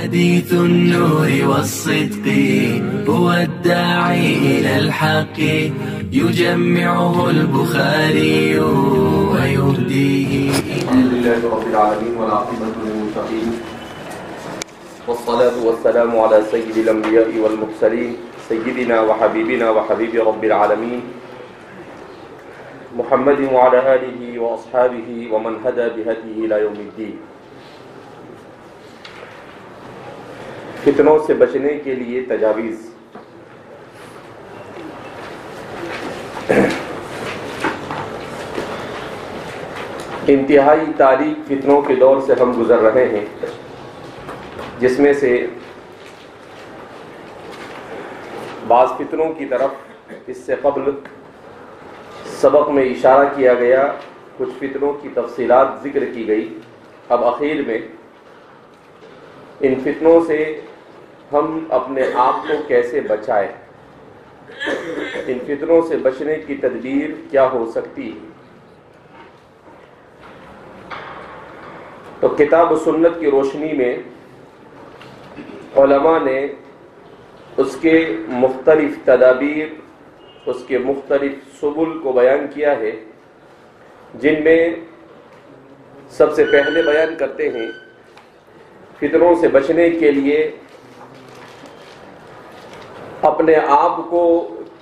حديث النور والصدق هو الداعي إلى الحق يجمعه البخاري ويهديه. الحمد لله رب العالمين والعاقبة للمتقين والصلاة والسلام على سيد الأنبياء والمرسلين سيدنا وحبيبنا وحبيب رب العالمين محمد وعلى آله وأصحابه ومن هدى بهديه إلى يوم الدين. فتنوں سے بچنے کے لیے تجاویز. انتہائی تاریک فتنوں کے دور سے ہم گزر رہے ہیں، جس میں سے بعض فتنوں کی طرف اس سے قبل سبق میں اشارہ کیا گیا، کچھ فتنوں کی تفصیلات ذکر کی گئی. اب اخیر میں ان فتنوں سے ہم اپنے آپ کو کیسے بچائیں، ان فتنوں سے بچنے کی تدبیر کیا ہو سکتی ہے. تو کتاب و سنت کی روشنی میں علماء نے اس کے مختلف تدابیر، اس کے مختلف سبل کو بیان کیا ہے، جن میں سب سے پہلے بیان کرتے ہیں فتنوں سے بچنے کے لیے اپنے آپ کو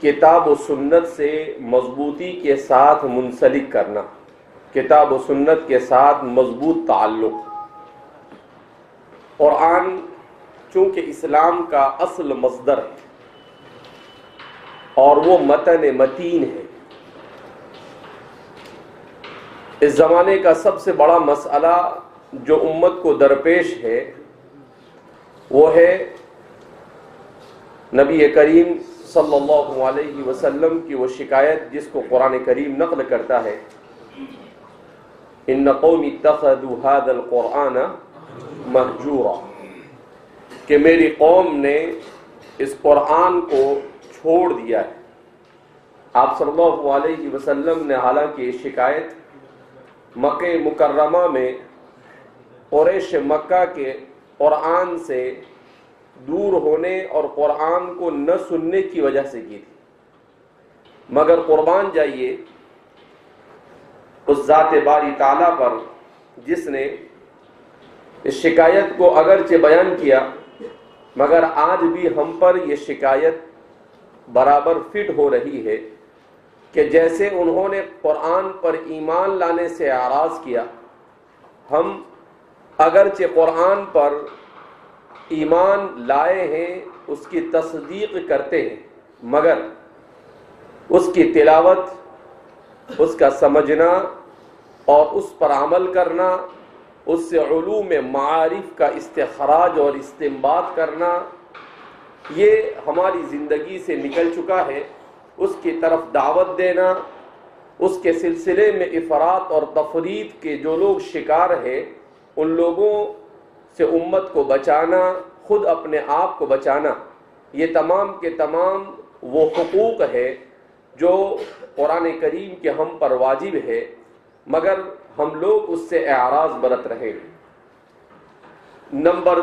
کتاب و سنت سے مضبوطی کے ساتھ منسلک کرنا، کتاب و سنت کے ساتھ مضبوط تعلق. قرآن چونکہ اسلام کا اصل مصدر ہے اور وہ متن متین ہے. اس زمانے کا سب سے بڑا مسئلہ جو امت کو درپیش ہے وہ ہے نبی کریم صلی اللہ علیہ وسلم کی وہ شکایت جس کو قرآن کریم نقل کرتا ہے، ان قوم اتخذوا هذا القرآن مہجورا، کہ میری قوم نے اس قرآن کو چھوڑ دیا ہے. آپ صلی اللہ علیہ وسلم نے حالانکہ یہ شکایت مکہ مکرمہ میں قریش مکہ کے قرآن سے دور ہونے اور قرآن کو نہ سننے کی وجہ سے کی تھی، مگر قربان جائیے اس ذات باری تعالیٰ پر جس نے اس شکایت کو اگرچہ بیان کیا، مگر آج بھی ہم پر یہ شکایت برابر فٹ ہو رہی ہے کہ جیسے انہوں نے قرآن پر ایمان لانے سے اعراض کیا، ہم اگرچہ قرآن پر ایمان لائے ہیں، اس کی تصدیق کرتے ہیں، مگر اس کی تلاوت، اس کا سمجھنا اور اس پر عمل کرنا، اس سے علوم معارف کا استخراج اور استنباط کرنا، یہ ہماری زندگی سے نکل چکا ہے. اس کی طرف دعوت دینا، اس کے سلسلے میں افراط اور تفریط کے جو لوگ شکار ہیں، ان لوگوں سے امت کو بچانا، خود اپنے آپ کو بچانا، یہ تمام کے تمام وہ حقوق ہے جو قرآن کریم کے ہم پر واجب ہے، مگر ہم لوگ اس سے اعراض برت رہے ہیں. نمبر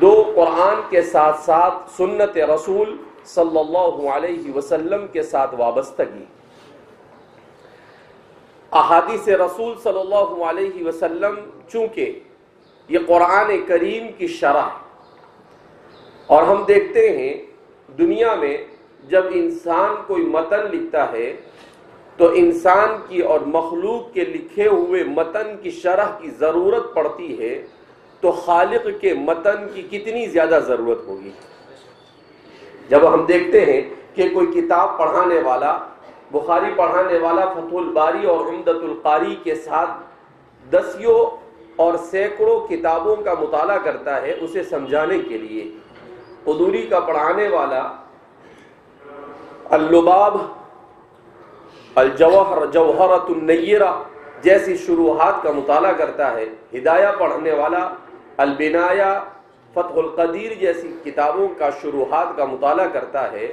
2، قرآن کے ساتھ ساتھ سنت رسول صلی اللہ علیہ وسلم کے ساتھ وابستگی. احادیث رسول صلی اللہ علیہ وسلم چونکہ یہ قرآن کریم کی شرح ہے، اور ہم دیکھتے ہیں دنیا میں جب انسان کوئی متن لکھتا ہے تو انسان کی اور مخلوق کے لکھے ہوئے متن کی شرح کی ضرورت پڑتی ہے، تو خالق کے متن کی کتنی زیادہ ضرورت ہوگی. جب ہم دیکھتے ہیں کہ کوئی کتاب پڑھانے والا، بخاری پڑھانے والا فتح الباری اور عمدۃ القاری کے ساتھ دسیوں اور سینکڑوں کتابوں کا مطالعہ کرتا ہے اسے سمجھانے کے لیے، قدوری کا پڑھانے والا اللباب، الجوہر، جوہرۃ النیرہ جیسی شروحات کا مطالعہ کرتا ہے، ہدایہ پڑھنے والا البنایہ، فتح القدیر جیسی کتابوں کا شروحات کا مطالعہ کرتا ہے،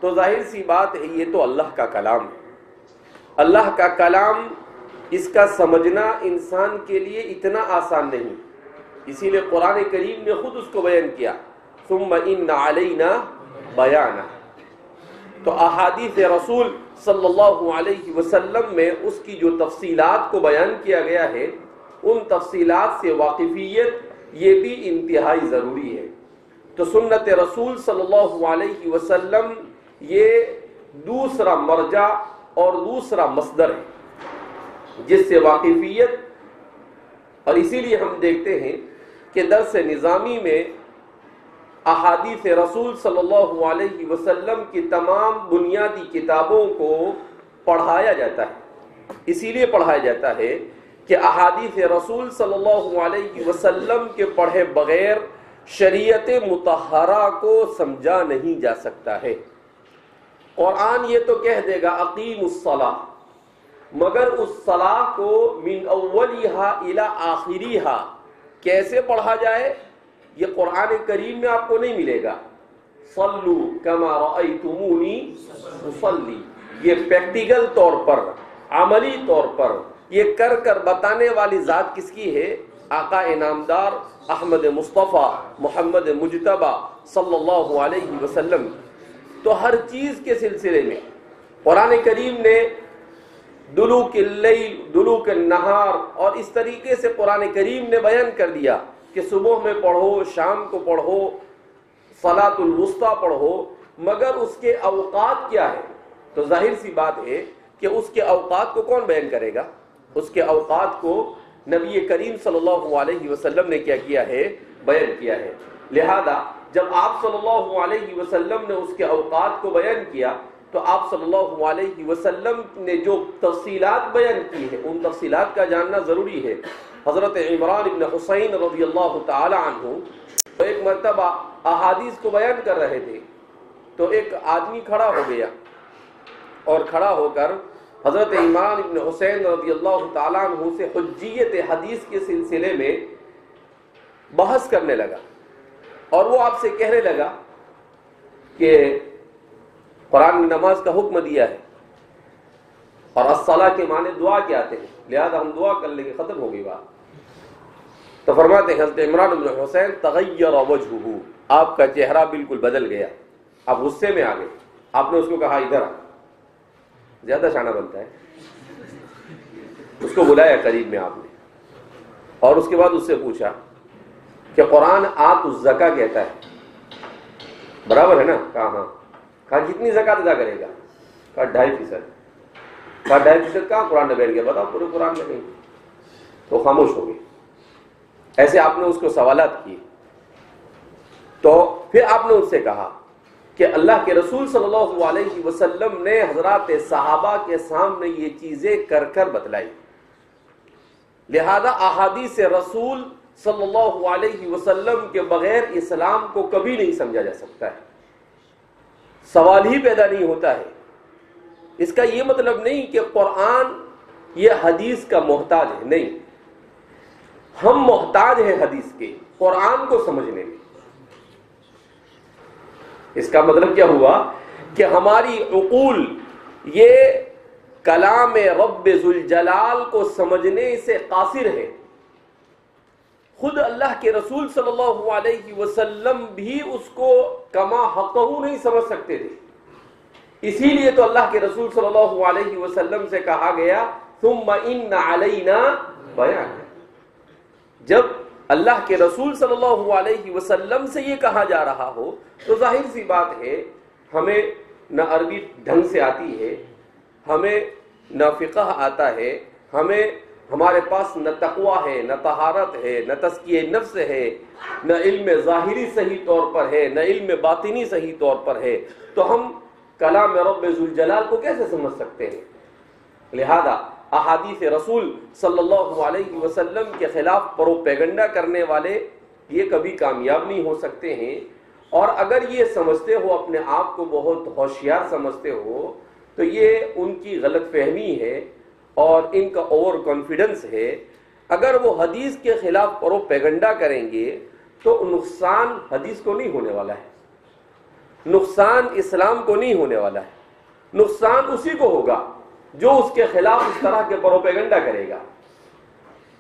تو ظاہر سی بات ہے یہ تو اللہ کا کلام ہے. اللہ کا کلام اس کا سمجھنا انسان کے لیے اتنا آسان نہیں. اسی لیے قرآن کریم نے خود اس کو بیان کیا، ثم ان علینا بیانہ۔ تو احادیث رسول صلی اللہ علیہ وسلم میں اس کی جو تفصیلات کو بیان کیا گیا ہے، ان تفصیلات سے واقفیت یہ بھی انتہائی ضروری ہے۔ تو سنت رسول صلی اللہ علیہ وسلم یہ دوسرا مرجع اور دوسرا مصدر ہے جس سے واقفیت، اور اسی لیے ہم دیکھتے ہیں کہ درس نظامی میں احادیث رسول صلی اللہ علیہ وسلم کی تمام بنیادی کتابوں کو پڑھایا جاتا ہے۔ اسی لیے پڑھایا جاتا ہے کہ احادیث رسول صلی اللہ علیہ وسلم کے پڑھے بغیر شریعت مطہرہ کو سمجھا نہیں جا سکتا ہے۔ قرآن یہ تو کہہ دے گا اقیم الصلاۃ، مگر اس صلاح کو من اولیہا الی آخریہا کیسے پڑھا جائے یہ قرآن کریم میں آپ کو نہیں ملے گا۔ صلو کما رأیتمونی اصلی، یہ پریکٹیکل طور پر، عملی طور پر یہ کر کر بتانے والی ذات کس کی ہے؟ آقا انعامدار احمد مصطفیٰ محمد مجتبی صلی اللہ علیہ وسلم۔ تو ہر چیز کے سلسلے میں قرآن کریم نے دلوک اللیل دلوک النہار اور اس طریقے سے قرآن کریم نے بیان کر دیا کہ صبح میں پڑھو، شام کو پڑھو، صلاۃ الوسطیٰ پڑھو، مگر اس کے اوقات کیا ہے؟ تو ظاہر سی بات ہے کہ اس کے اوقات کو کون بیان کرے گا؟ اس کے اوقات کو نبی کریم صلی اللہ علیہ وسلم نے کیا کیا ہے؟ بیان کیا ہے۔ لہذا جب آپ صلی اللہ علیہ وسلم نے اس کے اوقات کو بیان کیا تو آپ صلی اللہ علیہ وسلم نے جو تفصیلات بیان کی ہیں ان تفصیلات کا جاننا ضروری ہے۔ حضرت عمران بن حسین رضی اللہ تعالی عنہ ایک مرتبہ احادیث کو بیان کر رہے تھے تو ایک آدمی کھڑا ہو گیا اور کھڑا ہو کر حضرت عمران بن حسین رضی اللہ تعالی عنہ سے حجیت حدیث کے سلسلے میں بحث کرنے لگا، اور وہ آپ سے کہنے لگا کہ قرآن نے نماز کا حکم دیا ہے اور الصلاۃ کے معنی دعا کے آتے ہیں، لہذا ہم دعا کر لیں گے، ختم ہو گئی بات۔ تو فرماتے ہیں حضرت عمران بن حسین تغیر وجہہ، آپ کا چہرہ بالکل بدل گیا، آپ غصے میں آ گئے، آپ نے اس کو کہا ادھر آ، زیادہ شانہ بنتا ہے، اس کو بلایا قریب میں آپ نے، اور اس کے بعد اس سے پوچھا کہ قرآن آت الزکا کہتا ہے، برابر ہے نا؟ کہا ہاں۔ کہا کتنی زکات ادا کرے گا؟ کہا 2.5%۔ کہا 2.5% کہاں قرآن نے بیان کیا؟ بتاؤ پورے قرآن میں نہیں۔ تو خاموش ہو گئے۔ ایسے آپ نے اس کو سوالات کیے، تو پھر آپ نے اس سے کہا کہ اللہ کے رسول صلی اللہ علیہ وسلم نے حضرات صحابہ کے سامنے یہ چیزیں کر کر بتلائی، لہذا احادیث رسول صلی اللہ علیہ وسلم کے بغیر اسلام کو کبھی نہیں سمجھا جا سکتا ہے، سوال ہی پیدا نہیں ہوتا ہے۔ اس کا یہ مطلب نہیں کہ قرآن یہ حدیث کا محتاج ہے، نہیں، ہم محتاج ہیں حدیث کے، قرآن کو سمجھنے میں۔ اس کا مطلب کیا ہوا کہ ہماری عقول یہ کلام رب ذوالجلال کو سمجھنے سے قاصر ہے۔ خود اللہ کے رسول صلی اللہ علیہ وسلم بھی اس کو کما حقہ نہیں سمجھ سکتے تھے، اسی لیے تو اللہ کے رسول صلی اللہ علیہ وسلم سے کہا گیا ثم ان علینا بیان۔ جب اللہ کے رسول صلی اللہ علیہ وسلم سے یہ کہا جا رہا ہو تو ظاہر سی بات ہے ہمیں نہ عربی ڈھنگ سے آتی ہے، ہمیں نہ فقہ آتا ہے، ہمارے پاس نہ تقوی ہے، نہ طہارت ہے، نہ تزکیہ نفس ہے، نہ علم ظاہری صحیح طور پر ہے، نہ علم باطنی صحیح طور پر ہے، تو ہم کلام رب ذوالجلال کو کیسے سمجھ سکتے ہیں؟ لہذا احادیث رسول صلی اللہ علیہ وسلم کے خلاف پروپیگنڈا کرنے والے یہ کبھی کامیاب نہیں ہو سکتے ہیں، اور اگر یہ سمجھتے ہو اپنے آپ کو بہت ہوشیار سمجھتے ہو تو یہ ان کی غلط فہمی ہے اور ان کا اوور کانفیڈنس ہے۔ اگر وہ حدیث کے خلاف پروپیگنڈا کریں گے تو نقصان حدیث کو نہیں ہونے والا ہے، نقصان اسلام کو نہیں ہونے والا ہے، نقصان اسی کو ہوگا جو اس کے خلاف اس طرح کے پروپیگنڈا کرے گا۔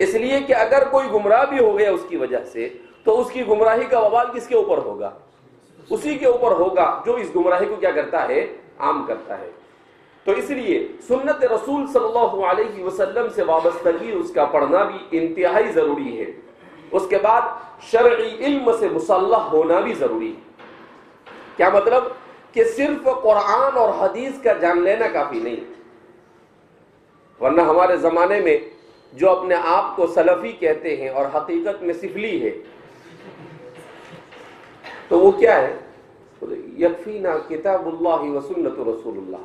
اس لیے کہ اگر کوئی گمراہ بھی ہو گیا اس کی وجہ سے تو اس کی گمراہی کا وبال کس کے اوپر ہوگا؟ اسی کے اوپر ہوگا جو اس گمراہی کو کیا کرتا ہے؟ عام کرتا ہے۔ تو اس لیے سنت رسول صلی اللہ علیہ وسلم سے وابستگی اس کا پڑھنا بھی انتہائی ضروری ہے۔ اس کے بعد شرعی علم سے مسلح ہونا بھی ضروری ہے۔ کیا مطلب؟ کہ صرف قرآن اور حدیث کا جان لینا کافی نہیں، ورنہ ہمارے زمانے میں جو اپنے آپ کو سلفی کہتے ہیں اور حقیقت میں سفلی ہے، تو وہ کیا ہے؟ یکفینا کتاب اللہ و سنت رسول اللہ۔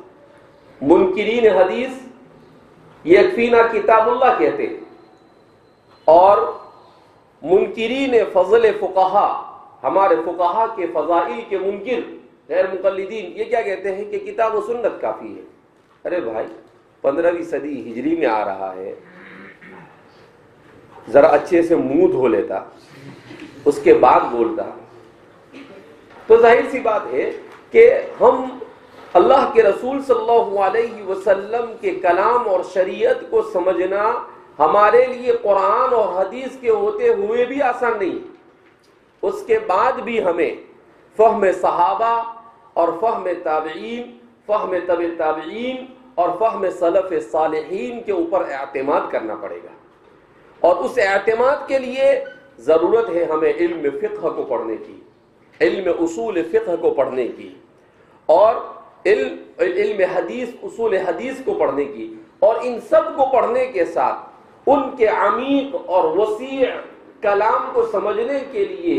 منکرین حدیث یکفینا کتاب اللہ کہتے ہیں، اور منکرین فضل فقہا، ہمارے فقہا کے فضائل کے منکر غیر مقلدین، یہ کیا کہتے ہیں کہ کتاب و سنت کافی ہے۔ ارے بھائی 15ویں صدی ہجری میں آ رہا ہے، ذرا اچھے سے منہ دھو لیتا، اس کے بعد بولتا، تو ظاہر سی بات ہے کہ ہم اللہ کے رسول صلی اللہ علیہ وسلم کے کلام اور شریعت کو سمجھنا ہمارے لیے قرآن اور حدیث کے ہوتے ہوئے بھی آسان نہیں، اس کے بعد بھی ہمیں فہم صحابہ اور فہم تابعین، فہم تبع تابعین اور فہم سلف صالحین کے اوپر اعتماد کرنا پڑے گا، اور اس اعتماد کے لیے ضرورت ہے ہمیں علم فقہ کو پڑھنے کی، علم اصول فقہ کو پڑھنے کی، اور علم حدیث، اصول حدیث کو پڑھنے کی، اور ان سب کو پڑھنے کے ساتھ ان کے عمیق اور وسیع کلام کو سمجھنے کے لیے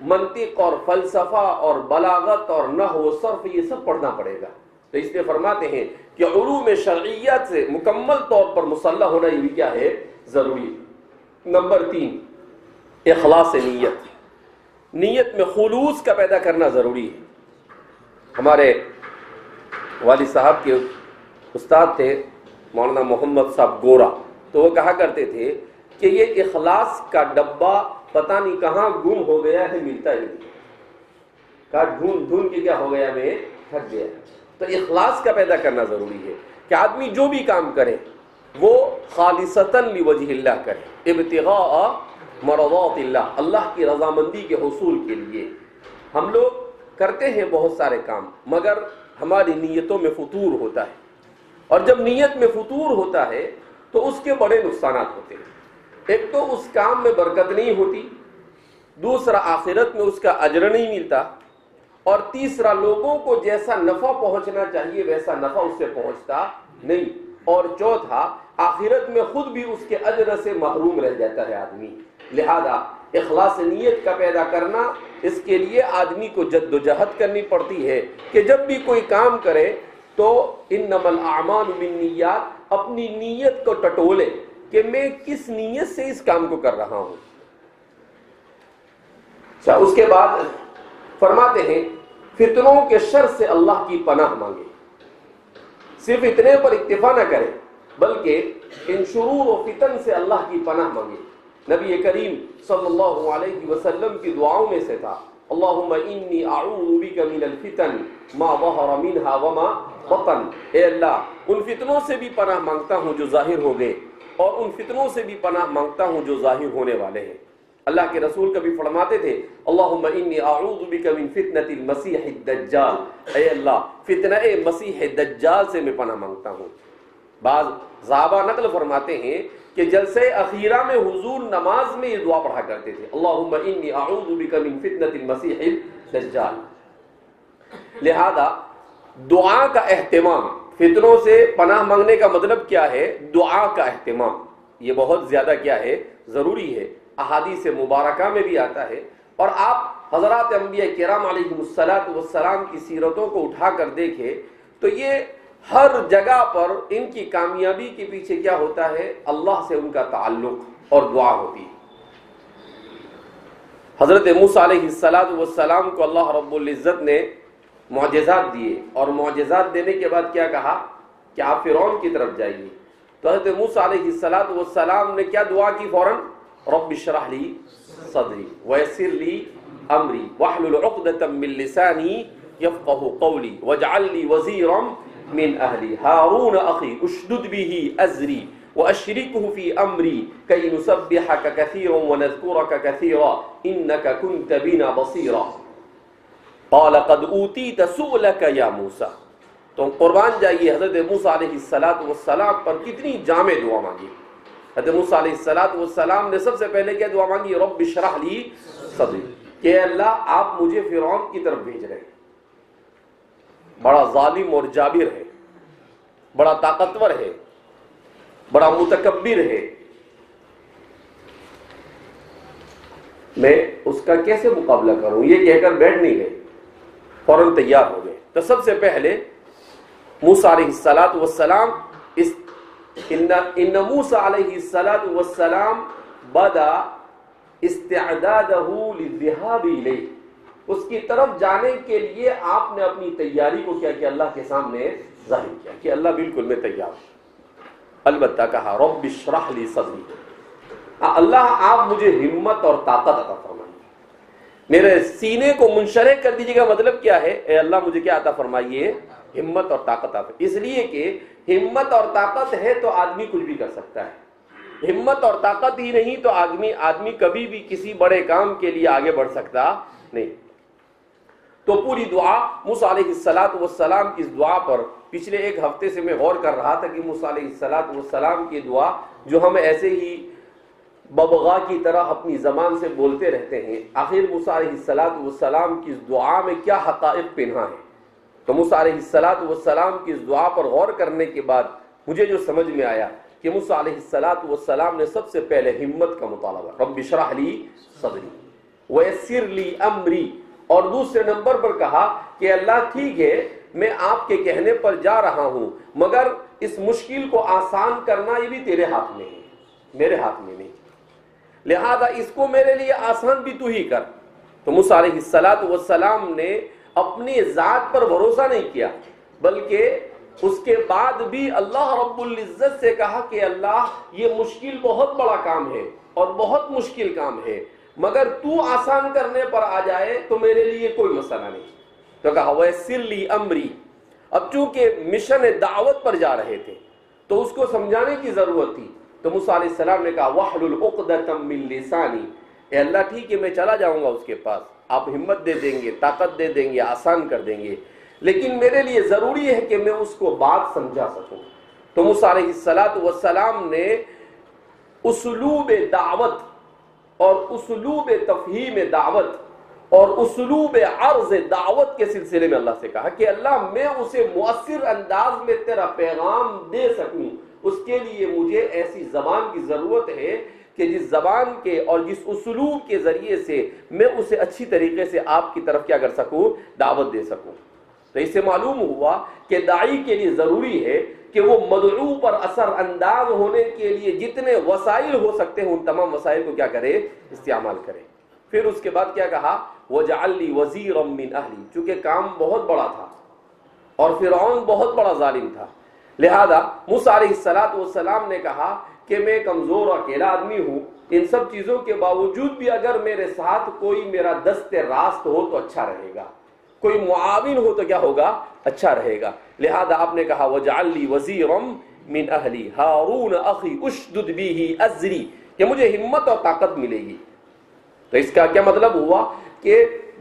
منطق اور فلسفہ اور بلاغت اور نحو و صرف یہ سب پڑھنا پڑے گا۔ تو اس لیے فرماتے ہیں کہ علوم شرعیات سے مکمل طور پر مسلح ہونا یہ بھی کیا ہے؟ ضروری۔ نمبر 3، اخلاص نیت، نیت میں خلوص کا پیدا کرنا ضروری ہے۔ ہمارے والد صاحب کے استاد تھے مولانا محمد صاحب گورا، تو وہ کہا کرتے تھے کہ یہ اخلاص کا ڈبہ پتہ نہیں کہاں گم ہو گیا ہے، ملتا ہی نہیں، کہا ڈھونڈ کے کیا ہو گیا، میں تھک گیا۔ تو اخلاص کا پیدا کرنا ضروری ہے کہ آدمی جو بھی کام کرے وہ خالصتاً لوجہ اللہ کرے، ابتغاء مرضات اللہ، اللہ کی رضامندی کے حصول کے لیے۔ ہم لوگ کرتے ہیں بہت سارے کام، مگر ہماری نیتوں میں فتور ہوتا ہے، اور جب نیت میں فتور ہوتا ہے تو اس کے بڑے نقصانات ہوتے ہیں۔ ایک تو اس کام میں برکت نہیں ہوتی، دوسرا آخرت میں اس کا اجر نہیں ملتا، اور تیسرا لوگوں کو جیسا نفع پہنچنا چاہیے ویسا نفع اس سے پہنچتا نہیں، اور چوتھا آخرت میں خود بھی اس کے اجر سے محروم رہ جاتا ہے آدمی۔ لہذا اخلاص نیت کا پیدا کرنا، اس کے لیے آدمی کو جد و جہد کرنی پڑتی ہے کہ جب بھی کوئی کام کرے تو انما الاعمال بالنیات، اپنی نیت کو ٹٹولے کہ میں کس نیت سے اس کام کو کر رہا ہوں۔ اس کے بعد فرماتے ہیں فتنوں کے شر سے اللہ کی پناہ مانگے، صرف اتنے پر اکتفا نہ کرے بلکہ ان شرور و فتن سے اللہ کی پناہ مانگے۔ نبی کریم صلی اللہ علیہ وسلم کی دعاؤں میں سے تھا اللہم انی اعوذ بک من الفتن ما ظہر منہا وما بطن، اے اللہ ان فتنوں سے بھی پناہ مانگتا ہوں جو ظاہر ہو گئے، اور ان فتنوں سے بھی پناہ مانگتا ہوں جو ظاہر ہونے والے ہیں۔ اللہ کے رسول کبھی فرماتے تھے اللہم انی اعوذ بک من فتنة المسیح الدجال، اے اللہ فتنہ مسیح دجال سے میں پناہ مانگتا ہوں۔ بعض صحابہ نقل فرماتے ہیں کہ جلسے اخیرہ میں حضور نماز میں یہ دعا پڑھا کرتے تھے اللہم انی اعوذ بک من فتنة المسیح الدجال۔ لہذا دعا کا اہتمام، فتنوں سے پناہ مانگنے کا مطلب کیا ہے؟ دعا کا اہتمام، یہ بہت زیادہ کیا ہے؟ ضروری ہے۔ احادیث مبارکہ میں بھی آتا ہے، اور آپ حضرات انبیاء کرام علیہم السلام کی سیرتوں کو اٹھا کر دیکھیں تو یہ ہر جگہ پر ان کی کامیابی کے پیچھے کیا ہوتا ہے؟ اللہ سے ان کا تعلق اور دعا ہوتی ہے۔ حضرت موسیٰ علیہ السلام کو اللہ رب العزت نے معجزات دیے، اور معجزات دینے کے بعد کیا کہا کہ آپ فرعون کی طرف جائیے۔ تو حضرت موسیٰ علیہ السلام نے کیا دعا کی؟ فوراً رب اشرح لی صدری ویسر لی امری واحلل عقدۃ من لسانی یفقهوا قولی واجعل لی وزیرا من اہلی ہارون اخی اشدد به ازری وأشركه في أمري كي نسبحك كثيرا ونذكرك كثيرا إنك كنت بنا بصيرا قال قد أوتيت سؤلك يا موسى. تو قربان جائیے حضرت موسیٰ علیہ السلام پر کتنی جامع دعا مانگی. حضرت موسیٰ علیہ السلام نے سب سے پہلے کیا دعا مانگی؟ رب اشرح لی صدری، کہ اللہ آپ مجھے فرعون کی طرف بھیج رہے ہیں، بڑا ظالم اور جابر ہے، بڑا طاقتور ہے، بڑا متکبر ہے، میں اس کا کیسے مقابلہ کروں؟ یہ کہہ کر بیٹھ نہیں گئے، فوراً تیار ہو گئے. تو سب سے پہلے موسیٰ علیہ السلام ان موسیٰ علیہ السلام بدا استعدادہ للذهاب الیہ، اس کی طرف جانے کے لیے آپ نے اپنی تیاری کو کیا کہ اللہ کے سامنے ظاہر کیا کہ اللہ بالکل میں تیار ہوں. البتہ کہا رب اشرح لی صدری، اللہ آپ مجھے ہمت اور طاقت عطا فرمائیے، میرے سینے کو منشرح کر دیجیے. گا مطلب کیا ہے؟ اے اللہ مجھے کیا عطا فرمائیے؟ ہمت اور طاقت عطا. اس لیے کہ ہمت اور طاقت ہے تو آدمی کچھ بھی کر سکتا ہے، ہمت اور طاقت ہی نہیں تو آدمی کبھی بھی کسی بڑے کام کے لیے آگے بڑھ سکتا نہیں. تو پوری دعا موسیٰ علیہ السلام کی اس دعا پر پچھلے ایک ہفتے سے میں غور کر رہا تھا کہ موسیٰ علیہ السلام کی دعا جو ہم ایسے ہی ببغا کی طرح اپنی زبان سے بولتے رہتے ہیں، آخر موسیٰ علیہ السلام کی اس دعا میں کیا حقائق پنہا ہے. تو موسیٰ علیہ السلام کی اس دعا پر غور کرنے کے بعد مجھے جو سمجھ میں آیا کہ موسیٰ علیہ السلام نے سب سے پہلے ہمت کا مطالبہ، رب اشرح لی صدری ویسر لی امری، اور دوسرے نمبر پر کہا کہ اللہ ٹھیک ہے میں آپ کے کہنے پر جا رہا ہوں، مگر اس مشکل کو آسان کرنا یہ بھی تیرے ہاتھ میں ہے، میرے ہاتھ میں نہیں، لہذا اس کو میرے لیے آسان بھی تو ہی کر. تو موسیٰ علیہ السلام نے اپنی ذات پر بھروسہ نہیں کیا، بلکہ اس کے بعد بھی اللہ رب العزت سے کہا کہ اللہ یہ مشکل بہت بڑا کام ہے اور بہت مشکل کام ہے، مگر تو آسان کرنے پر آ جائے تو میرے لیے کوئی مسئلہ نہیں. تو کہا ویسر لی امری. اب چونکہ مشن دعوت پر جا رہے تھے تو اس کو سمجھانے کی ضرورت تھی. تو موسیٰ علیہ السلام نے کہا وحلل عقدۃ من لسانی، اے اللہ ٹھیک ہے میں چلا جاؤں گا اس کے پاس، آپ ہمت دے دیں گے، طاقت دے دیں گے، آسان کر دیں گے، لیکن میرے لیے ضروری ہے کہ میں اس کو بات سمجھا سکوں. تو موسیٰ علیہ السلام نے اسلوب دعوت اور اسلوب تفہیم دعوت اور اسلوب عرض دعوت کے سلسلے میں اللہ سے کہا کہ اللہ میں اسے مؤثر انداز میں تیرا پیغام دے سکوں، اس کے لیے مجھے ایسی زبان کی ضرورت ہے کہ جس زبان کے اور جس اسلوب کے ذریعے سے میں اسے اچھی طریقے سے آپ کی طرف کیا کر سکوں؟ دعوت دے سکوں. تو اس سے معلوم ہوا کہ داعی کے لیے ضروری ہے کہ وہ مدعو پر اثر انداز ہونے کے لیے جتنے وسائل ہو سکتے ہیں ان تمام وسائل کو کیا کرے؟ استعمال کرے. پھر اس کے بعد کیا کہا؟ وَجَعَلْ لِي وَزِيرًا مِّنْ أَهْلِي، چونکہ کام بہت بڑا تھا اور فرعون بہت بڑا ظالم تھا، لہذا موسیٰ علیہ السلام نے کہا کہ میں کمزور اور اکیلا آدمی ہوں، ان سب چیزوں کے باوجود بھی اگر میرے ساتھ کوئی میرا دست راست ہو تو اچھا رہے گا، کوئی معاون ہو تو کیا ہوگا؟ اچھا رہے گا. لہذا آپ نے کہا وَجَعَلْ لِي وَزِيرًا مِّنْ أَهْلِي هَارُونَ أَخِي أُشْدُدْ بِهِ أَزْرِي، کہ مجھے ہمت اور طاقت ملے گی. تو اس کا کیا مطلب ہوا کہ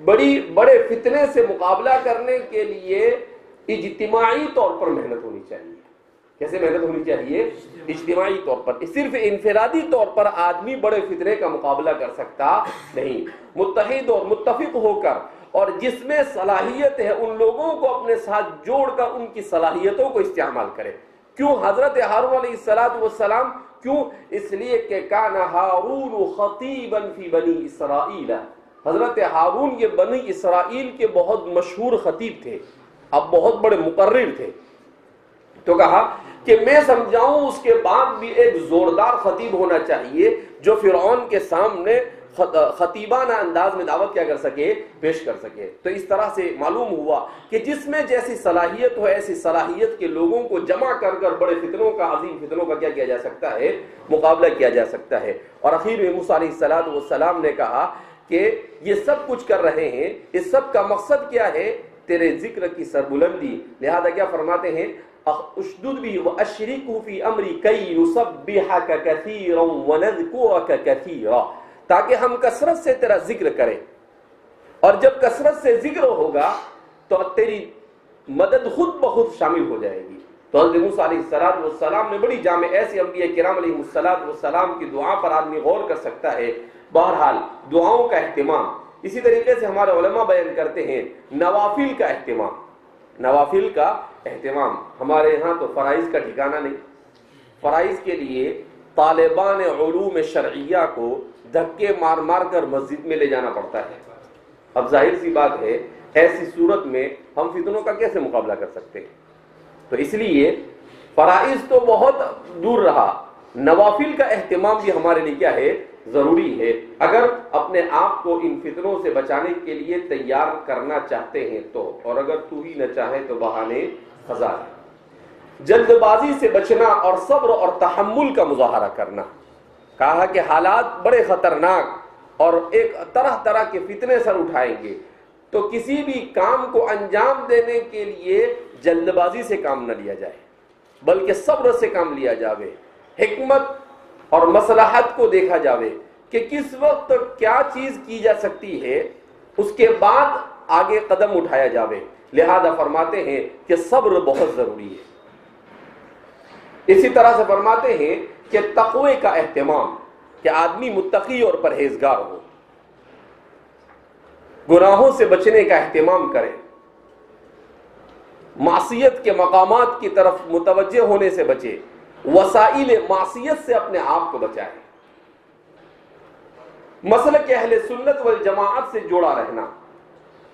بڑے فتنے سے مقابلہ کرنے کے لیے اجتماعی طور پر محنت ہونی چاہیے. کیسے محنت ہونی چاہیے؟ اجتماعی طور پر. صرف انفرادی طور پر آدمی بڑے فتنے کا مقابلہ کر سکتا نہیں. متحد اور متفق ہو کر اور جس میں صلاحیت ہے ان لوگوں کو اپنے ساتھ جوڑ کر ان کی صلاحیتوں کو استعمال کرے. کیوں حضرت ہارون علیہ السلام؟ کیوں؟ اس لیے کہ کان ہارون خطیبا فی بنی اسرائیل، حضرت ہارون یہ بنی اسرائیل کے بہت مشہور خطیب تھے، اب بہت بڑے مقرر تھے. تو کہا کہ میں سمجھاؤں اس کے بعد بھی ایک زوردار خطیب ہونا چاہیے جو فرعون کے سامنے خطیبانہ انداز میں دعوت کیا کر سکے؟ پیش کر سکے. تو اس طرح سے معلوم ہوا کہ جس میں جیسی صلاحیت ہو ایسی صلاحیت کے لوگوں کو جمع کر کر بڑے فتنوں کا، عظیم فتنوں کا کیا جا سکتا ہے؟ مقابلہ کیا جا سکتا ہے. اور اخیر میں موسیٰ علیہ السلام نے کہا کہ یہ سب کچھ کر رہے ہیں، اس سب کا مقصد کیا ہے؟ تیرے ذکر کی سربلندی. لہذا کیا فرماتے ہیں؟ اشدد بھی واشرکہ فی امری کی نسبحک کثیرا ونذکرک کثیرا، تاکہ ہم کثرت سے تیرا ذکر کریں، اور جب کثرت سے ذکر ہوگا تو تیری مدد خود بخود شامل ہو جائے گی۔ تو حضرت موسیٰ علیہ السلام نے بڑی جامع ایسے انبیاء کرام علیہ السلام کی دعا پر آدمی غور کر سکتا ہے۔ بہرحال دعاؤں کا اہتمام، اسی طریقے سے ہمارے علماء بیان کرتے ہیں نوافل کا اہتمام۔ نوافل کا اہتمام ہمارے یہاں تو فرائض کا ٹھکانہ نہیں، فرائض کے لیے طالبان علوم شرعیہ کو دھکے مار مار کر مسجد میں لے جانا پڑتا ہے۔ اب ظاہر سی بات ہے ایسی صورت میں ہم فتنوں کا کیسے مقابلہ کر سکتے ہیں؟ تو اس لیے فرائض تو بہت دور رہا، نوافل کا اہتمام بھی ہمارے لیے کیا ہے؟ ضروری ہے، اگر اپنے آپ کو ان فتنوں سے بچانے کے لیے تیار کرنا چاہتے ہیں تو، اور اگر تو ہی نہ چاہے تو بہانے ہزار ہیں۔ جلد بازی سے بچنا اور صبر اور تحمل کا مظاہرہ کرنا۔ کہا کہ حالات بڑے خطرناک اور ایک طرح طرح کے فتنے سر اٹھائیں گے، تو کسی بھی کام کو انجام دینے کے لیے جلد بازی سے کام نہ لیا جائے، بلکہ صبر سے کام لیا جاوے، حکمت اور مصلحت کو دیکھا جاوے کہ کس وقت کیا چیز کی جا سکتی ہے، اس کے بعد آگے قدم اٹھایا جاوے۔ لہذا فرماتے ہیں کہ صبر بہت ضروری ہے۔ اسی طرح سے فرماتے ہیں کہ تقوی کا اہتمام، کہ آدمی متقی اور پرہیزگار ہو، گناہوں سے بچنے کا اہتمام کرے، معصیت کے مقامات کی طرف متوجہ ہونے سے بچے، وسائل معصیت سے اپنے آپ کو بچائے، مسلک اہل سنت والجماعت سے جڑا رہنا،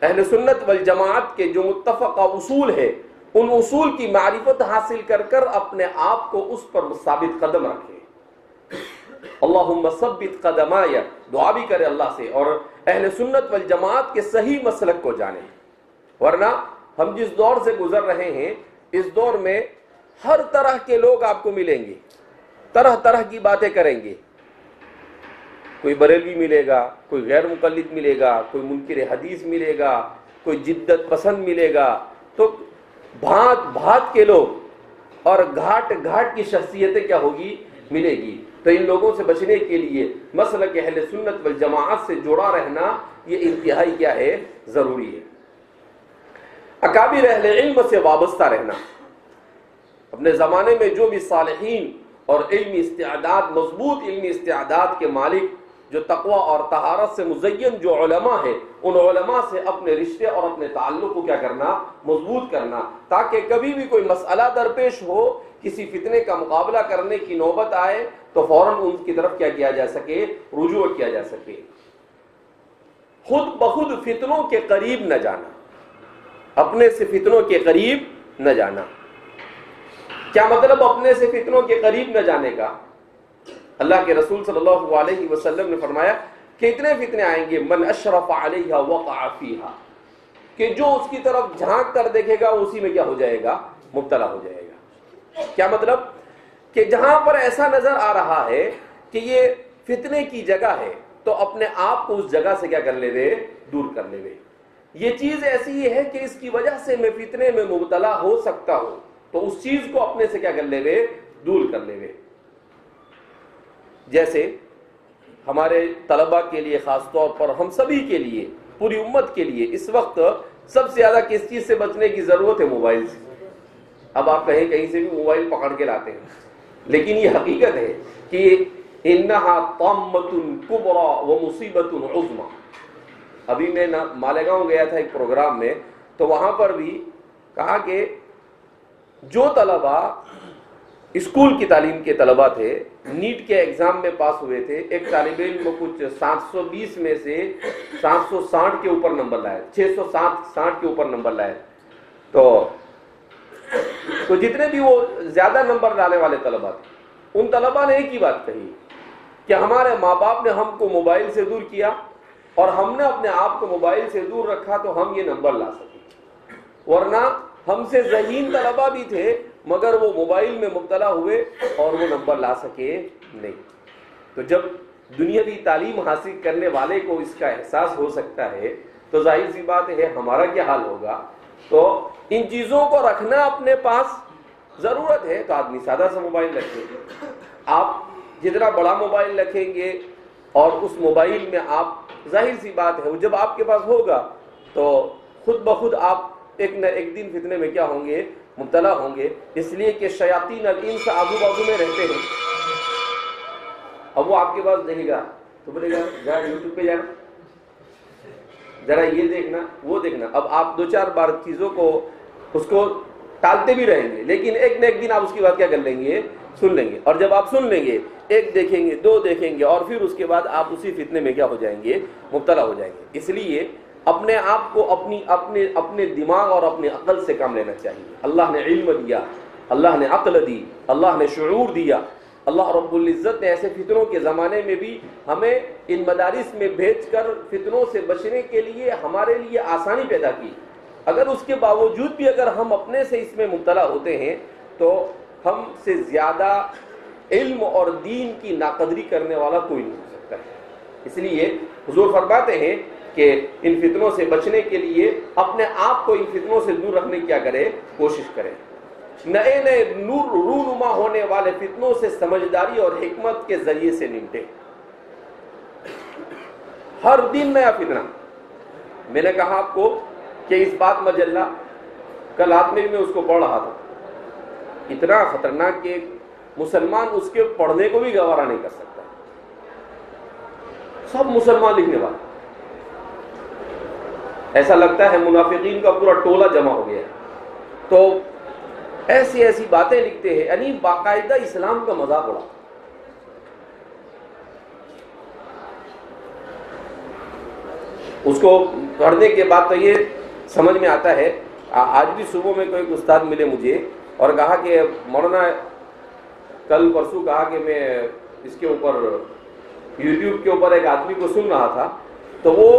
اہل سنت والجماعت کے جو متفقہ اصول ہے ان اصول کی معرفت حاصل کر کر اپنے آپ کو اس پر ثابت قدم رکھے۔ اللہم ثبت قدمایا، دعا بھی کرے اللہ سے، اور اہل سنت والجماعت کے صحیح مسلک کو جانے۔ ورنہ ہم جس دور سے گزر رہے ہیں اس دور میں ہر طرح کے لوگ آپ کو ملیں گے، طرح طرح کی باتیں کریں گے، کوئی بریلوی ملے گا، کوئی غیر مقلد ملے گا، کوئی منکر حدیث ملے گا، کوئی جدت پسند ملے گا، تو بھانت بھانت کے لوگ اور گھاٹ گھاٹ کی شخصیتیں کیا ہوگی؟ ملے گی۔ تو ان لوگوں سے بچنے کے لیے مسلک اہل سنت والجماعت سے جڑا رہنا یہ انتہائی کیا ہے؟ ضروری ہے۔ اکابر اہل علم سے وابستہ رہنا، اپنے زمانے میں جو بھی صالحین اور علمی استعداد، مضبوط علمی استعداد کے مالک، جو تقوی اور طہارت سے مزین جو علماء ہیں، ان علماء سے اپنے رشتے اور اپنے تعلق کو کیا کرنا؟ مضبوط کرنا، تاکہ کبھی بھی کوئی مسئلہ درپیش ہو، کسی فتنے کا مقابلہ کرنے کی نوبت آئے تو فوراً ان کی طرف کیا جا سکے؟ رجوع کیا جا سکے۔ خود بخود فتنوں کے قریب نہ جانا، اپنے سے فتنوں کے قریب نہ جانا۔ کیا مطلب اپنے سے فتنوں کے قریب نہ جانے کا؟ اللہ کے رسول صلی اللہ علیہ وسلم نے فرمایا کہ اتنے فتنے آئیں گے، من اشرف علیہا وقع فیہا، کہ جو اس کی طرف جھانک کر دیکھے گا اسی میں کیا ہو جائے گا؟ مبتلا ہو جائے گا۔ کیا مطلب؟ کہ جہاں پر ایسا نظر آ رہا ہے کہ یہ فتنے کی جگہ ہے تو اپنے آپ کو اس جگہ سے کیا کر لے وے؟ دور کر لے وے۔ یہ چیز ایسی ہے کہ اس کی وجہ سے میں فتنے میں مبتلا ہو سکتا ہوں، تو اس چیز کو اپنے سے کیا کر لے وے؟ دور کر لے وے۔ جیسے ہمارے طلباء کے لیے خاص طور پر، ہم سبھی کے لیے، پوری امت کے لیے اس وقت سب سے زیادہ کس چیز سے بچنے کی ضرورت ہے؟ موبائل سے۔ اب آپ کہیں سے بھی موبائل پکڑ کے لاتے ہیں، لیکن یہ حقیقت ہے کہ انہا طامۃ کبریٰ ومصیبۃ عظمیٰ۔ ابھی میں مالیگاؤں گیا تھا ایک پروگرام میں، تو وہاں پر بھی کہا کہ جو طلباء اسکول کی تعلیم کے طلباء تھے، نیٹ کے ایگزام میں پاس ہوئے تھے، ایک طالب علم کو کچھ 720 میں سے 760 کے اوپر نمبر لائے، 660 کے اوپر نمبر لائے، تو جتنے بھی وہ زیادہ نمبر لانے والے طلباء تھے، ان طلباء نے ایک ہی بات کہی کہ ہمارے ماں باپ نے ہم کو موبائل سے دور کیا اور ہم نے اپنے آپ کو موبائل سے دور رکھا تو ہم یہ نمبر لا سکے، ورنہ ہم سے ذہین طلباء بھی تھے مگر وہ موبائل میں مبتلا ہوئے اور وہ نمبر لا سکے نہیں۔ تو جب دنیاوی تعلیم حاصل کرنے والے کو اس کا احساس ہو سکتا ہے تو ظاہر سی بات ہے ہمارا کیا حال ہوگا۔ تو ان چیزوں کو رکھنا اپنے پاس ضرورت ہے تو آدمی سادہ سا موبائل رکھے. آپ جتنا بڑا موبائل رکھیں گے اور اس موبائل میں آپ, ظاہر سی بات ہے جب آپ کے پاس ہوگا تو خود بخود آپ ایک نہ ایک دن فتنے میں کیا ہوں گے, مبتلا ہوں گے. اس لیے کہ شیاطین الانس آزو بازو میں رہتے ہیں. اب وہ آپ کے پاس رہے گا تو بولے گا جا یوٹیوب پہ جانا, ذرا یہ دیکھنا وہ دیکھنا. اب آپ 2-4 بار چیزوں کو اس کو ٹالتے بھی رہیں گے, لیکن ایک نہ ایک دن آپ اس کی بات کیا کر لیں گے, سن لیں گے. اور جب آپ سن لیں گے, ایک دیکھیں گے, 2 دیکھیں گے, اور پھر اس کے بعد آپ اسی فتنے میں کیا ہو جائیں گے, مبتلا ہو جائیں گے. اس لیے اپنے آپ کو اپنے دماغ اور اپنی عقل سے کام لینا چاہیے. اللہ نے علم دیا, اللہ نے عقل دی, اللہ نے شعور دیا. اللہ رب العزت نے ایسے فتنوں کے زمانے میں بھی ہمیں ان مدارس میں بھیج کر فتنوں سے بچنے کے لیے ہمارے لیے آسانی پیدا کی. اگر اس کے باوجود بھی اگر ہم اپنے سے اس میں مبتلا ہوتے ہیں تو ہم سے زیادہ علم اور دین کی ناقدری کرنے والا کوئی نہیں ہو سکتا ہے. اس لیے حضور فرماتے ہیں کہ ان فتنوں سے بچنے کے لیے اپنے آپ کو ان فتنوں سے دور رکھنے کی کیا کرے, کوشش کرے. نئے نئے رونما ہونے والے فتنوں سے سمجھداری اور حکمت کے ذریعے سے نمٹے. ہر دن نیا فتنہ. میں نے کہا آپ کو کہ اس بات مجلہ کل رات میں بھی میں اس کو پڑھ رہا تھا, اتنا خطرناک کہ مسلمان اس کے پڑھنے کو بھی گوارا نہیں کر سکتا. سب مسلمان لکھنے والے, ایسا لگتا ہے منافقین کا پورا ٹولہ جمع ہو گیا. تو ایسی ایسی باتیں لکھتے ہیں, یعنی باقاعدہ اسلام کا مذاق اڑا. اس کو پڑھنے کے بعد تو یہ سمجھ میں آتا ہے. آج بھی صبح میں کوئی استاد ملے مجھے اور کہا کہ مولانا کل پرسوں کہا کہ میں اس کے اوپر یوٹیوب کے اوپر ایک آدمی کو سن رہا تھا تو وہ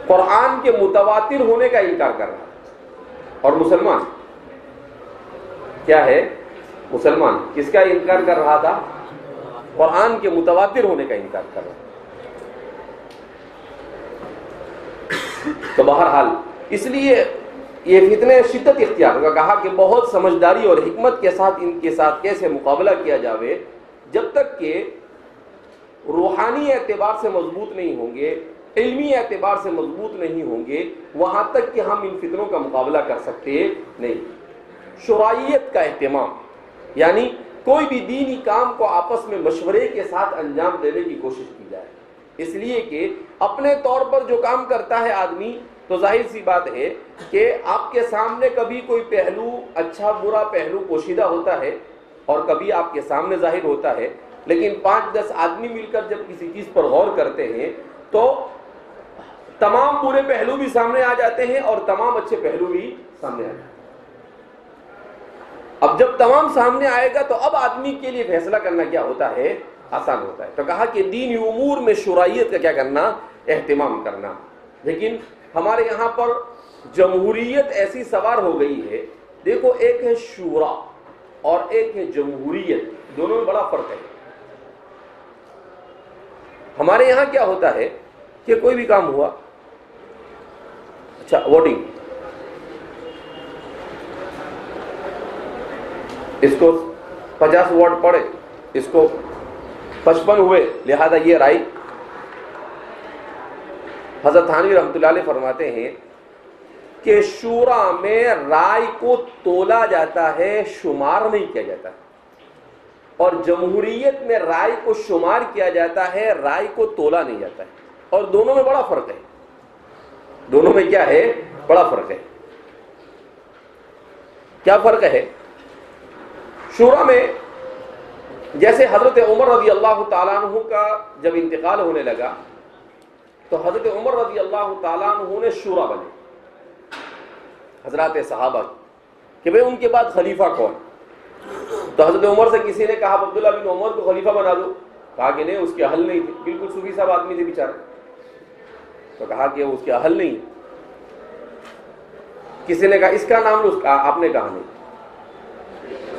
قرآن کے متواتر ہونے کا انکار کر رہا. اور مسلمان کیا ہے, مسلمان کس کا انکار کر رہا تھا, قرآن کے متواتر ہونے کا انکار کر رہا. تو بہرحال اس لیے یہ فتنے شدت اختیار کا کہا کہ بہت سمجھداری اور حکمت کے ساتھ ان کے ساتھ کیسے مقابلہ کیا جاوے. جب تک کہ روحانی اعتبار سے مضبوط نہیں ہوں گے, علمی اعتبار سے مضبوط نہیں ہوں گے, وہاں تک کہ ہم ان فتنوں کا مقابلہ کر سکتے نہیں. شرائعیت کا اہتمام, یعنی کوئی بھی دینی کام کو آپس میں مشورے کے ساتھ انجام دینے کی کوشش کی جائے. اس لیے کہ اپنے طور پر جو کام کرتا ہے آدمی تو ظاہر سی بات ہے کہ آپ کے سامنے کبھی کوئی پہلو, اچھا برا پہلو پوشیدہ ہوتا ہے اور کبھی آپ کے سامنے ظاہر ہوتا ہے. لیکن 5-10 آدمی مل کر جب کسی چیز پر غور کرتے ہیں تو تمام برے پہلو بھی سامنے آ جاتے ہیں اور تمام اچھے پہلو بھی سامنے آ جاتے ہیں. اب جب تمام سامنے آئے گا تو اب آدمی کے لیے فیصلہ کرنا کیا ہوتا ہے, آسان ہوتا ہے. تو کہا کہ دینی امور میں شرائعیت کا کیا کرنا, اہتمام کرنا. لیکن ہمارے یہاں پر جمہوریت ایسی سوار ہو گئی ہے. دیکھو, ایک ہے شورا اور ایک ہے جمہوریت, دونوں میں بڑا فرق ہے. ہمارے یہاں کیا ہوتا ہے کہ کوئی بھی کام ہوا, اچھا ووٹنگ, اس کو 50 ووٹ پڑے, اس کو 55 ہوئے, لہذا یہ رائے. حضرت تھانوی رحمۃ اللہ علیہ فرماتے ہیں کہ شورا میں رائے کو تولا جاتا ہے, شمار نہیں کیا جاتا. اور جمہوریت میں رائے کو شمار کیا جاتا ہے, رائے کو تولا نہیں جاتا ہے. اور دونوں میں بڑا فرق ہے. دونوں میں کیا ہے, بڑا فرق ہے. کیا فرق ہے؟ شورا میں جیسے حضرت عمر رضی اللہ تعالیٰ عنہ کا جب انتقال ہونے لگا تو حضرت عمر رضی اللہ تعالیٰ عنہ نے شورا بنے, حضرات صحابہ, کہ بھئی ان کے بعد خلیفہ کون. تو حضرت عمر سے کسی نے کہا عبداللہ بن عمر کو خلیفہ بنا دو. کہا کہ نہیں, اس کے حل نہیں تھے. بالکل صوفی صاحب آدمی تھے بیچارے. تو کہا کہ اس کے حل نہیں. کسی نے کہا اس کا نام لو, آپ نے کہا نہیں.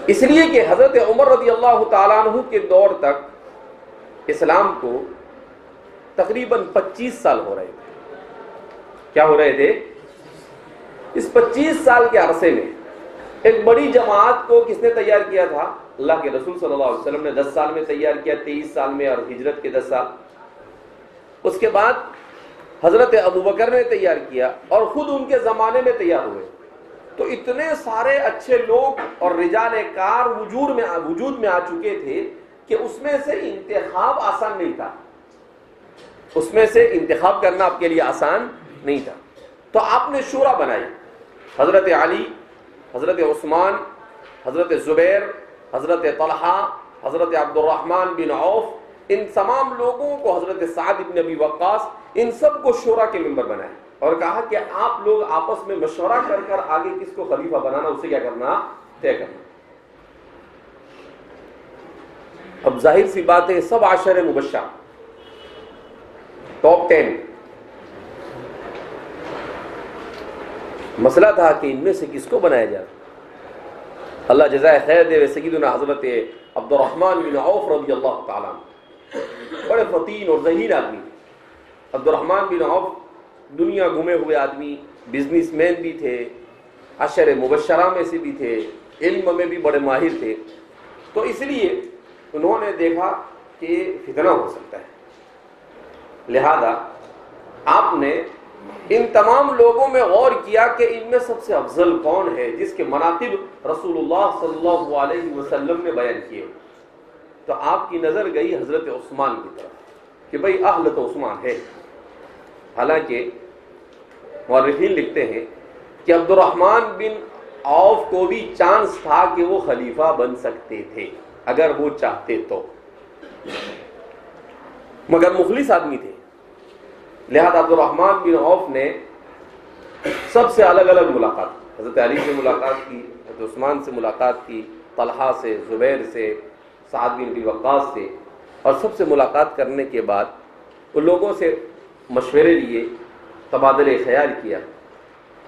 اس لیے کہ حضرت عمر رضی اللہ تعالیٰ عنہ کے دور تک اسلام کو تقریباً 25 سال ہو رہے تھے. کیا ہو رہے تھے؟ اس 25 سال کے عرصے میں ایک بڑی جماعت کو کس نے تیار کیا تھا؟ اللہ کے رسول صلی اللہ علیہ وسلم نے 10 سال میں تیار کیا، 23 سال میں، اور ہجرت کے 10 سال۔ اس کے بعد حضرت ابوبکر نے تیار کیا اور خود ان کے زمانے میں تیار ہوئے۔ تو اتنے سارے اچھے لوگ اور رجال کار وجود میں آ چکے تھے کہ اس میں سے انتخاب آسان نہیں تھا، اس میں سے انتخاب کرنا آپ کے لیے آسان نہیں تھا۔ تو آپ نے شورا بنائی، حضرت علی، حضرت عثمان، حضرت زبیر، حضرت طلحہ، حضرت عبد الرحمن بن عوف، ان تمام لوگوں کو، حضرت سعد بن ابی وقاص، ان سب کو شورا کے ممبر بنائے اور کہا کہ آپ لوگ آپس میں مشورہ کر کر آگے کس کو خلیفہ بنانا، اسے کیا کرنا، طے کرنا۔ اب ظاہر سی بات ہے، سب عشر مبشر، ٹاپ 10، مسئلہ تھا کہ ان میں سے کس کو بنایا جائے۔ اللہ جزائے خیر دے سیدنا حضرت عبد الرحمن بن عوف رضی اللہ تعالیٰ عنہ، بڑے فطین اور ذہین آدمی۔ عبد الرحمن بن عوف دنیا گھومے ہوئے آدمی، بزنس مین بھی تھے، عشر مبشرہ میں سے بھی تھے، علم میں بھی بڑے ماہر تھے۔ تو اس لیے انہوں نے دیکھا کہ فتنہ ہو سکتا ہے، لہذا آپ نے ان تمام لوگوں میں غور کیا کہ ان میں سب سے افضل کون ہے جس کے مناقب رسول اللہ صلی اللہ علیہ وسلم نے بیان کیے۔ تو آپ کی نظر گئی حضرت عثمان کی طرف کہ بھئی اہل تو عثمان ہے۔ حالانکہ مورخین لکھتے ہیں کہ عبد الرحمن بن عوف کو بھی چانس تھا کہ وہ خلیفہ بن سکتے تھے اگر وہ چاہتے تو، مگر مخلص آدمی تھے، لہذا عبد الرحمن بن عوف نے سب سے الگ الگ ملاقات، حضرت علی سے ملاقات کی، حضرت عثمان سے ملاقات کی، طلحہ سے، زبیر سے، سعد بن ابی وقاص سے، اور سب سے ملاقات کرنے کے بعد ان لوگوں سے مشورے لیے، تبادلہ خیال کیا،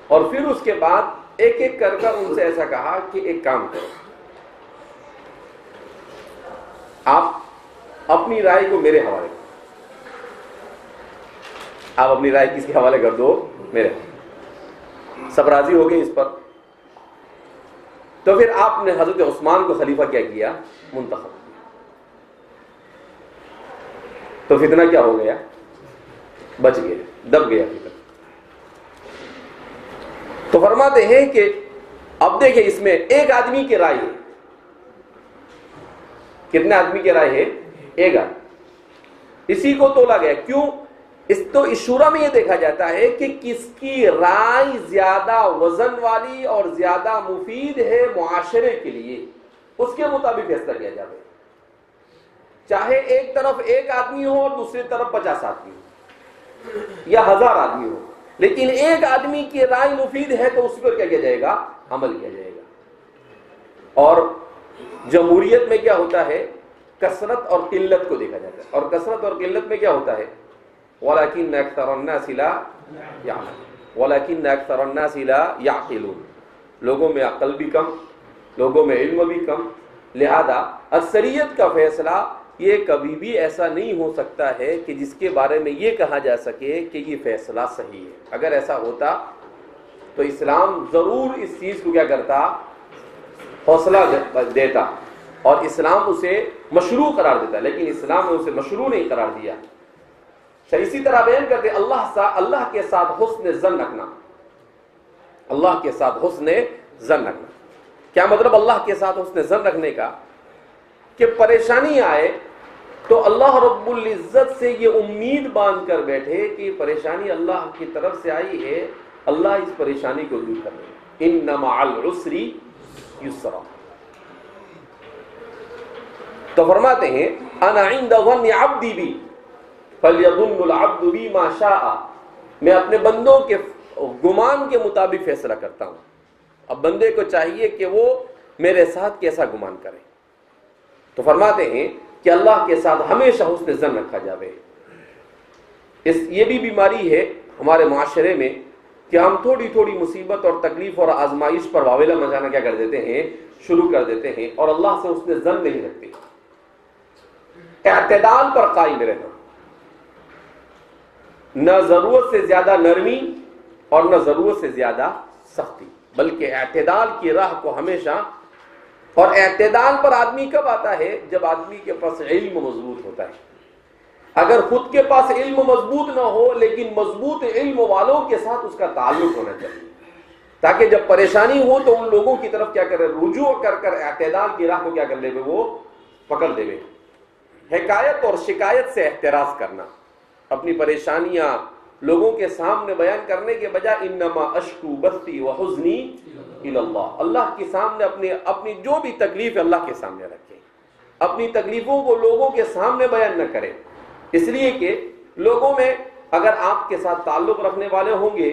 اور پھر اس کے بعد ایک ایک کر کر ان سے ایسا کہا کہ ایک کام کرو، آپ اپنی رائے کو میرے حوالے کرو، آپ اپنی رائے کس کے حوالے کر دو، میرے۔ سب راضی ہو گئے اس پر۔ تو پھر آپ نے حضرت عثمان کو خلیفہ کیا کیا، منتخب کیا۔ تو فتنہ کیا ہو گیا، بچ گئے، دب گیا فتنہ۔ تو فرماتے ہیں کہ اب دیکھیں اس میں ایک آدمی کی رائے ہے، کتنے آدمی کی رائے ہے، ایک آدمی، اسی کو تولا گیا۔ کیوں؟ اس شورا میں یہ دیکھا جاتا ہے کہ کس کی رائے زیادہ وزن والی اور زیادہ مفید ہے معاشرے کے لیے، اس کے مطابق فیصلہ کیا جاتا ہے۔ چاہے ایک طرف ایک آدمی ہو اور دوسری طرف 50 آدمی ہو یا 1000 آدمی ہو، لیکن ایک آدمی کی رائے مفید ہے تو اس پر کیا کیا جائے گا، عمل کیا جائے گا۔ اور جمہوریت میں کیا ہوتا ہے، کثرت اور قلت کو دیکھا جاتا ہے، اور کثرت اور قلت میں کیا ہوتا ہے، وَلَكِنَّ أَكْثَرَ النَّاسِ لَا يَعْلَمُونَ وَلَكِنَّ أَكْثَرَ النَّاسِ لَا يَعْقِلُونَ، لوگوں میں عقل بھی کم، لوگوں میں علم بھی کم، لہذا اکثریت کا فیصلہ یہ کبھی بھی ایسا نہیں ہو سکتا ہے کہ جس کے بارے میں یہ کہا جا سکے کہ یہ فیصلہ صحیح ہے۔ اگر ایسا ہوتا تو اسلام ضرور اس چیز کو کیا کرتا، حوصلہ دیتا، اور اسلام اسے مشروع قرار دیتا، لیکن اسلام نے اسے مشروع نہیں قرار دیا۔ اسی طرح بیان کرتے اللہ کے ساتھ حسن ظن رکھنا، اللہ کے ساتھ حسن ظن رکھنا۔ کیا مطلب اللہ کے ساتھ حسن ظن رکھنے کا؟ کہ پریشانی آئے تو اللہ رب العزت سے یہ امید باندھ کر بیٹھے کہ پریشانی اللہ کی طرف سے آئی ہے، اللہ اس پریشانی کو دور کر دے گا۔ ان مع العسر یسرا۔ تو فرماتے ہیں انا عند ظن عبدی بی فَلْيَظُنُّ الْعَبْدُ بِي مَا شَاءَ، میں اپنے بندوں کے گمان کے مطابق فیصلہ کرتا ہوں۔ اب بندے کو چاہیے کہ وہ میرے ساتھ کیسا گمان کرے۔ تو فرماتے ہیں کہ اللہ کے ساتھ ہمیشہ حسن ظن رکھا جاوے۔ یہ بھی بیماری ہے ہمارے معاشرے میں کہ ہم تھوڑی تھوڑی مصیبت اور تکلیف اور آزمائش پر واویلا مچانا کیا کر دیتے ہیں، شروع کر دیتے ہیں، اور اللہ سے حسن ظن نہیں رکھتے۔ اعتدال پر قائم رہنا، نہ ضرورت سے زیادہ نرمی اور نہ ضرورت سے زیادہ سختی، بلکہ اعتدال کی راہ کو ہمیشہ، اور اعتدال پر آدمی کب آتا ہے؟ جب آدمی کے پاس علم مضبوط ہوتا ہے۔ اگر خود کے پاس علم مضبوط نہ ہو لیکن مضبوط علم والوں کے ساتھ اس کا تعلق ہونا چاہیے، تاکہ جب پریشانی ہو تو ان لوگوں کی طرف کیا کرے؟ رجوع کر کر اعتدال کی راہ کو کیا کر لے؟ وہ پکڑ لے۔ حکایت اور شکایت سے احتراز کرنا، اپنی پریشانیاں لوگوں کے سامنے بیان کرنے کے بجائے انما اشکو بثی وحزنی الی اللہ، اللہ کے سامنے اپنی جو بھی تکلیف ہے اللہ کے سامنے رکھیں، اپنی تکلیفوں کو لوگوں کے سامنے بیان نہ کریں، اس لیے کہ لوگوں میں اگر آپ کے ساتھ تعلق رکھنے والے ہوں گے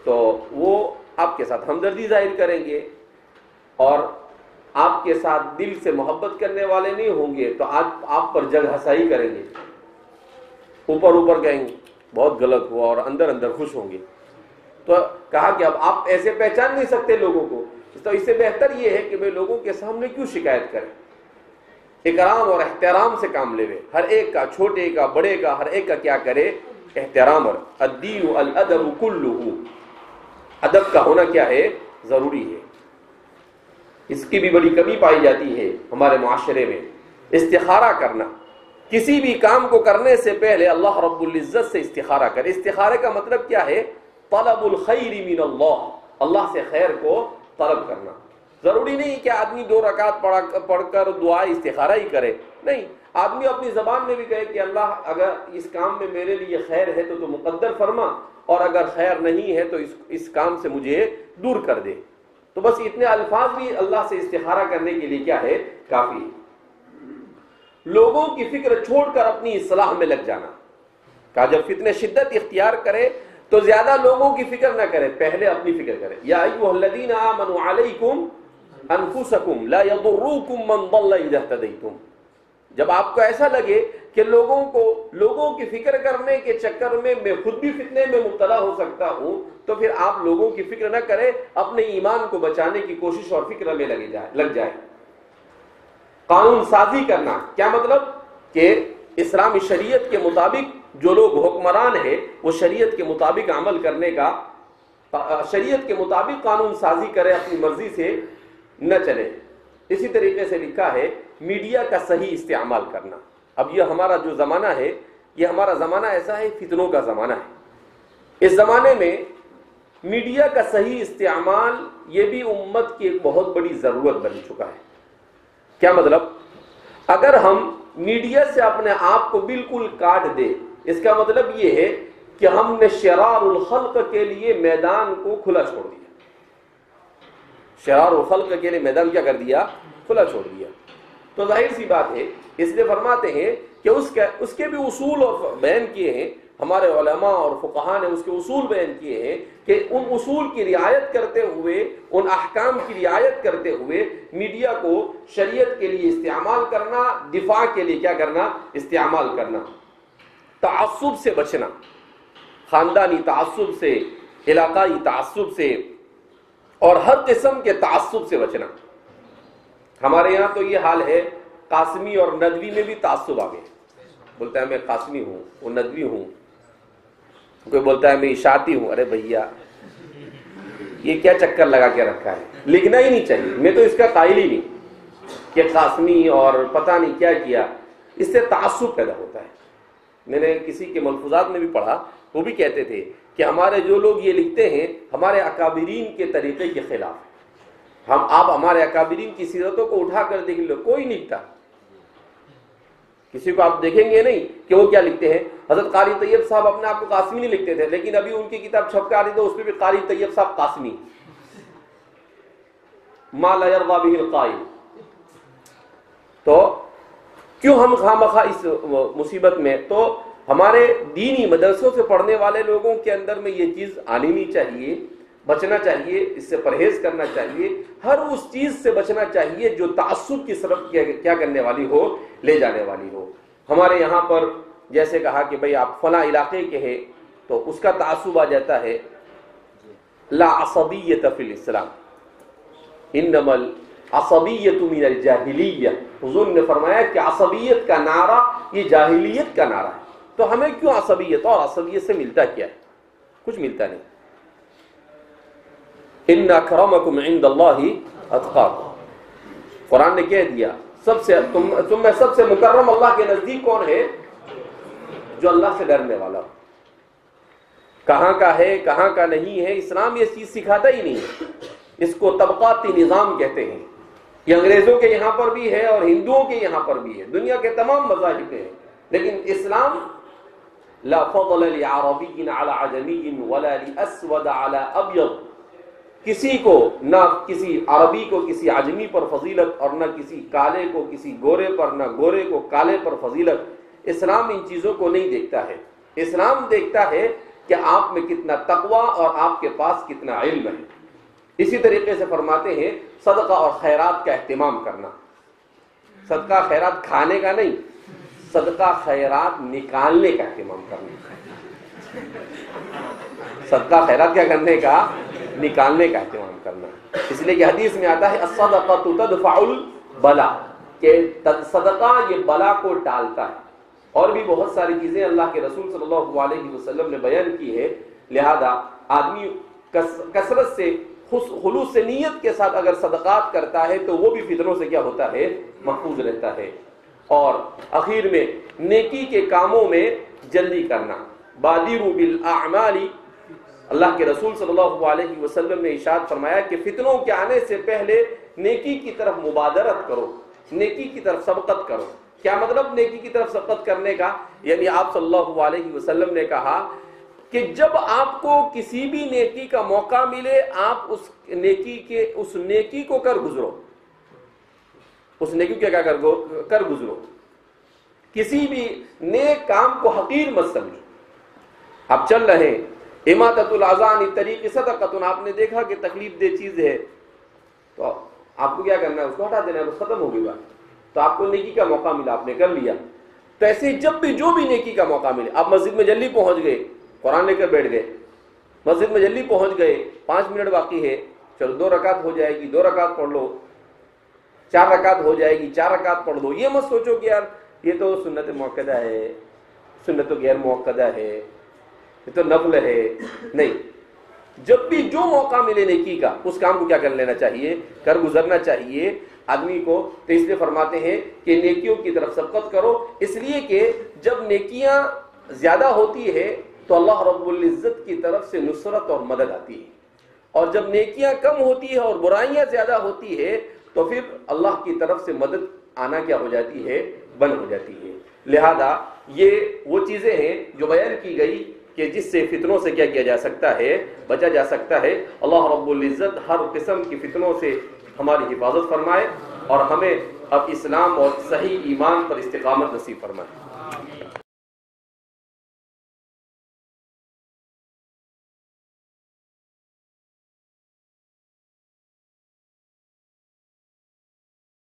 تو وہ آپ کے ساتھ ہمدردی ظاہر کریں گے، اور آپ کے ساتھ دل سے محبت کرنے والے نہیں ہوں گے تو آپ پر جگ ہنسائی کریں گے، اوپر کہیں گے بہت غلط ہوا، اور اندر اندر خوش ہوں گے۔ تو کہا کہ اب آپ ایسے پہچان نہیں سکتے لوگوں کو، تو اس سے بہتر یہ ہے کہ میں لوگوں کے سامنے کیوں شکایت کریں، اکرام اور احترام سے کام لے، ہر ایک کا، چھوٹے کا، بڑے کا، ہر ایک کا کیا کرے؟ احترام۔ اور الدین الادب کلہ، ادب کا ہونا کیا ہے؟ ضروری ہے۔ اس کی بھی بڑی کمی پائی جاتی ہے ہمارے معاشرے میں، استخارہ کرنا، کسی بھی کام کو کرنے سے پہلے اللہ رب العزت سے استخارہ کرے۔ استخارے کا مطلب کیا ہے؟ طلب الخیر من اللہ، اللہ سے خیر کو طلب کرنا۔ ضروری نہیں کہ آدمی 2 رکعت پڑھ کر دعا استخارہ ہی کرے، نہیں، آدمی اپنی زبان میں بھی کہے کہ اللہ اگر اس کام میں میرے لیے خیر ہے تو مقدر فرما، اور اگر خیر نہیں ہے تو اس کام سے مجھے دور کر دے۔ تو بس اتنے الفاظ بھی اللہ سے استخارہ کرنے کے لیے کیا ہے؟ کافی ہے۔ لوگوں کی فکر چھوڑ کر اپنی اصلاح میں لگ جانا، کہا جب فتنے شدت اختیار کرے تو زیادہ لوگوں کی فکر نہ کرے، پہلے اپنی فکر کرے۔ یا ایھا الذین آمنوا علیکم انفسکم لا یضرکم من ضل اذا اهتدیتم، جب آپ کو ایسا لگے کہ لوگوں کی فکر کرنے کے چکر میں میں خود بھی فتنے میں مبتلا ہو سکتا ہوں، تو پھر آپ لوگوں کی فکر نہ کریں، اپنے ایمان کو بچانے کی کوشش اور فکر میں لگ جائے۔ قانون سازی کرنا، کیا مطلب؟ کہ اسلامی شریعت کے مطابق جو لوگ حکمران ہیں وہ شریعت کے مطابق عمل کرنے کا، شریعت کے مطابق قانون سازی کرے، اپنی مرضی سے نہ چلے۔ اسی طریقے سے لکھا ہے میڈیا کا صحیح استعمال کرنا۔ اب یہ ہمارا جو زمانہ ہے، یہ ہمارا زمانہ ایسا ہے، فتنوں کا زمانہ ہے۔ اس زمانے میں میڈیا کا صحیح استعمال یہ بھی امت کی ایک بہت بڑی ضرورت بن چکا ہے۔ کیا مطلب؟ اگر ہم میڈیا سے اپنے آپ کو بالکل کاٹ دیں، اس کا مطلب یہ ہے کہ ہم نے شرار الخلق کے لیے میدان کو کھلا چھوڑ دیا۔ شرار الخلق کے لیے میدان کیا کر دیا؟ کھلا چھوڑ دیا۔ تو ظاہر سی بات ہے، اس لیے فرماتے ہیں کہ اس کے بھی اصول اور بیان کیے ہیں ہمارے علماء اور فقہاء نے، اس کے اصول بیان کیے ہیں کہ ان اصول کی رعایت کرتے ہوئے، ان احکام کی رعایت کرتے ہوئے میڈیا کو شریعت کے لیے استعمال کرنا، دفاع کے لیے کیا کرنا؟ استعمال کرنا۔ تعصب سے بچنا، خاندانی تعصب سے، علاقائی تعصب سے، اور ہر قسم کے تعصب سے بچنا۔ ہمارے یہاں تو یہ حال ہے، قاسمی اور ندوی میں بھی تعصب آ گئے۔ بولتا ہے میں قاسمی ہوں، وہ ندوی ہوں، کوئی بولتا ہے میں اشاعتی ہوں۔ ارے بھیا یہ کیا چکر لگا کے رکھا ہے؟ لکھنا ہی نہیں چاہیے، میں تو اس کا قائل ہی نہیں کہ قاسمی اور پتہ نہیں کیا کیا، اس سے تعصب پیدا ہوتا ہے۔ میں نے کسی کے ملفوظات میں بھی پڑھا، وہ بھی کہتے تھے کہ ہمارے جو لوگ یہ لکھتے ہیں ہمارے اکابرین کے طریقے کے خلاف ہے۔ آپ ہمارے اکابرین کی سیرتوں کو اٹھا کر دیکھ لو، کوئی نہیں لکھتا، کسی کو آپ دیکھیں گے نہیں کہ وہ کیا لکھتے ہیں۔ حضرت قاری طیب صاحب اپنے آپ کو قاسمی نہیں لکھتے تھے، لیکن ابھی ان کی کتاب چھپ کے آ رہی تو اس میں بھی قاری طیب صاحب قاسمی، ما لا یرضی بہ القائل۔ تو کیوں ہم خواہ اس مصیبت میں؟ تو ہمارے دینی مدرسوں سے پڑھنے والے لوگوں کے اندر میں یہ چیز آنی نہیں چاہیے، بچنا چاہیے، اس سے پرہیز کرنا چاہیے، ہر اس چیز سے بچنا چاہیے جو تعصب کی طرف کیا کرنے والی ہو، لے جانے والی ہو۔ ہمارے یہاں پر جیسے کہا کہ بھئی آپ فلاں علاقے کے ہیں تو اس کا تعصب آ جاتا ہے، لا عصبیت فی الاسلام، انما العصبیت من الجاہلیہ۔ حضور نے فرمایا کہ عصبیت کا نعرہ یہ جاہلیت کا نعرہ ہے۔ تو ہمیں کیوں عصبیت؟ اور عصبیت سے ملتا کیا ہے؟ کچھ ملتا نہیں۔ ان اکرمکم عند اللہ اتقاکم. قرآن نے کہہ دیا تم میں سب سے مکرم اللہ کے نزدیک کون ہے؟ جو اللہ سے ڈرنے والا ہو. کہاں کا ہے کہاں کا نہیں ہے، اسلام یہ چیز سکھاتا ہی نہیں ہے. اس کو طبقاتی نظام کہتے ہیں. یہ انگریزوں کے یہاں پر بھی ہے اور ہندوؤں کے یہاں پر بھی ہے، دنیا کے تمام مذاہب میں ہے. لیکن اسلام لا فضل لعربی علی عجمی ولا لاسود علی ابیض، کسی کو نہ کسی عربی کو کسی عجمی پر فضیلت اور نہ کسی کالے کو کسی گورے پر، نہ گورے کو کالے پر فضیلت. اسلام ان چیزوں کو نہیں دیکھتا ہے. اسلام دیکھتا ہے کہ آپ میں کتنا تقوی اور آپ کے پاس کتنا علم ہے. اسی طریقے سے فرماتے ہیں صدقہ اور خیرات کا اہتمام کرنا. صدقہ خیرات کھانے کا نہیں، صدقہ خیرات نکالنے کا اہتمام کرنا. صدقہ خیرات کیا کرنے کا؟ نکالنے کا اہتمام کرنا. اس لیے کہ حدیث میں آتا ہے الصدقہ تدفع البلا، کہ صدقہ یہ بلا کو ٹالتا ہے. اور بھی بہت ساری چیزیں اللہ کے رسول صلی اللہ علیہ وسلم نے بیان کی ہے. لہذا آدمی کثرت سے خلوص سے نیت کے ساتھ اگر صدقات کرتا ہے تو وہ بھی فتنوں سے کیا ہوتا ہے؟ محفوظ رہتا ہے. اور اخیر میں نیکی کے کاموں میں جلدی کرنا. بادروا بالاعمال، اللہ کے رسول صلی اللہ علیہ وسلم نے ارشاد فرمایا کہ فتنوں کے آنے سے پہلے نیکی کی طرف مبادرت کرو، نیکی کی طرف سبقت کرو. کیا مطلب نیکی کی طرف سبقت کرنے کا؟ یعنی آپ صلی اللہ علیہ وسلم نے کہا کہ جب آپ کو کسی بھی نیکی کا موقع ملے آپ اس نیکی کو کر گزرو. اس نیکی کو کیا کر گزرو. کسی بھی نیک کام کو حقیر مت سمجھو. آپ چل رہے ہیں، اماطۃ الاذى عن الطریق صدقۃ، آپ نے دیکھا کہ تکلیف دہ چیز ہے تو آپ کو کیا کرنا ہے؟ اس کو ہٹا دینا ہے، بس ختم ہو گئی بات. تو آپ کو نیکی کا موقع ملا، آپ نے کر لیا. تو ایسے جب بھی جو بھی نیکی کا موقع ملے، آپ مسجد میں جلدی پہنچ گئے، قرآن لے کر بیٹھ گئے. مسجد میں جلدی پہنچ گئے، 5 منٹ باقی ہے، چلو 2 رکعت ہو جائے گی، 2 رکعت پڑھ لو. 4 رکعت ہو جائے گی، 4 رکعت پڑھ لو. یہ مت سوچو کہ یار یہ تو سنت موقدہ ہے، سنت غیر موقدہ ہے، یہ تو نفل ہے. نہیں، جب بھی جو موقع ملے نیکی کا اس کام کو کیا کر لینا چاہیے؟ کر گزرنا چاہیے آدمی کو. تو اس لیے فرماتے ہیں کہ نیکیوں کی طرف سبقت کرو، اس لیے کہ جب نیکیاں زیادہ ہوتی ہے تو اللہ رب العزت کی طرف سے نصرت اور مدد آتی ہے. اور جب نیکیاں کم ہوتی ہے اور برائیاں زیادہ ہوتی ہے تو پھر اللہ کی طرف سے مدد آنا کیا ہو جاتی ہے؟ بند ہو جاتی ہے. لہذا یہ وہ چیزیں ہیں جو بیان کی گئی کہ جس سے فتنوں سے کیا کیا جا سکتا ہے؟ بچا جا سکتا ہے. اللہ رب العزت ہر قسم کی فتنوں سے ہماری حفاظت فرمائے اور ہمیں اب اسلام اور صحیح ایمان پر استقامت نصیب فرمائے.